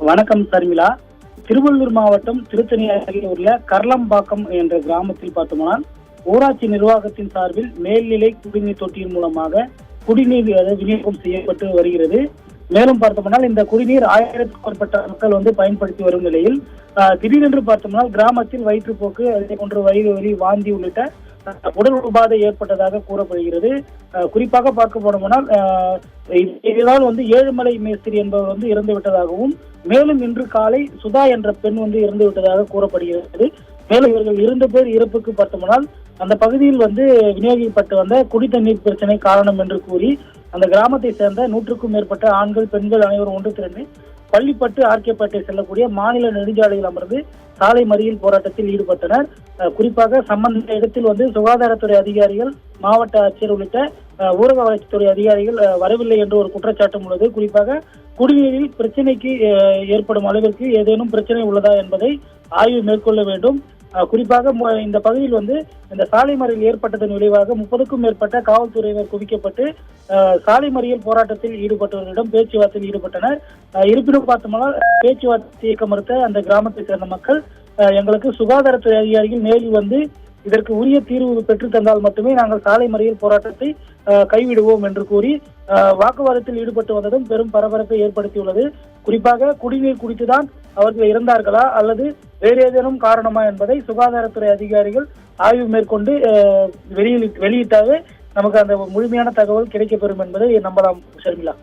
வணக்கம் சர்மிளா. திருவள்ளூர் மாவட்டம் திருத்தணி அருகே உள்ள கர்லம்பாக்கம் என்ற கிராமத்தில் பார்த்தோம்னால் ஊராட்சி நிர்வாகத்தின் சார்பில் மேல்நிலை குடிநீர் தொட்டியின் மூலமாக குடிநீர் விநியோகம் செய்யப்பட்டு வருகிறது. மேலும் பார்த்தோம்னால் இந்த குடிநீர் 1000க்கும் மேற்பட்ட மக்கள் பயன்படுத்தி வரும் நிலையில் திடீரென்று பார்த்தோம்னால் கிராமத்தில் வயிற்றுப்போக்கு, அதே போன்று வயிறு வலி, வாந்தி உள்ளிட்ட உடல் உபாதை ஏற்பட்டதாக கூறப்படுகிறது. குறிப்பாக பார்க்க போனோம்னால் இதனால் ஏழுமலை மேஸ்திரி என்பவர் இறந்து விட்டதாகவும், மேலும் இன்று காலை சுதா என்ற பெண் இறந்து விட்டதாக கூறப்படுகிறது. மேலும் இவர்கள் 2 பேர் இறப்புக்கு பார்த்தோம்னால் அந்த பகுதியில் விநியோகிக்கப்பட்டு வந்த குடித்தண்ணீர் பிரச்சனை காரணம் என்று கூறி அந்த கிராமத்தை சேர்ந்த 100க்கும் மேற்பட்ட ஆண்கள், பெண்கள் அனைவரும் ஒன்று திரண்டு பள்ளிப்பட்டு ஆர்கேப்பேட்டை செல்லக்கூடிய மாநில நெடுஞ்சாலையில் அமர்ந்து சாலை மறியல் போராட்டத்தில் ஈடுபட்டனர். குறிப்பாக சம்பந்த இடத்தில் சுகாதாரத்துறை அதிகாரிகள், மாவட்ட ஆட்சியர் உள்ளிட்ட ஊரக வளர்ச்சித்துறை அதிகாரிகள் வரவில்லை என்று ஒரு குற்றச்சாட்டும் உள்ளது. குறிப்பாக குடிநீரில் பிரச்சனைக்கு ஏற்படும் அளவிற்கு ஏதேனும் பிரச்சனை உள்ளதா என்பதை ஆய்வு மேற்கொள்ள வேண்டும். குறிப்பாக இந்த பகுதியில் இந்த சாலை மறியல் ஏற்பட்டதன் விளைவாக 30க்கும் மேற்பட்ட காவல்துறையினர் குவிக்கப்பட்டு சாலை மறியல் போராட்டத்தில் ஈடுபட்டவர்களிடம் பேச்சுவார்த்தையில் ஈடுபட்டனர். இருப்பினும் பார்த்தோம்னால் பேச்சுவார்த்தை இயக்க மறுத்த அந்த கிராமத்தை சேர்ந்த மக்கள் எங்களுக்கு சுகாதாரத்துறை அதிகாரிகள் நேரில் இதற்கு உரிய தீர்வு பெற்று தந்தால் மட்டுமே நாங்கள் சாலை மறியல் போராட்டத்தை கைவிடுவோம் என்று கூறி வாக்குவாதத்தில் ஈடுபட்டு வந்ததும் பெரும் பரபரப்பை ஏற்படுத்தியுள்ளது. குறிப்பாக குடிநீர் குடித்துதான் அவர்கள் இறந்தார்களா அல்லது வேறு ஏதேனும் காரணமா என்பதை சுகாதாரத்துறை அதிகாரிகள் ஆய்வு மேற்கொண்டு வெளியிட்டாவே நமக்கு அந்த முழுமையான தகவல் கிடைக்கப்பெறும் என்பதை நம்பலாம். ஷர்மிளா.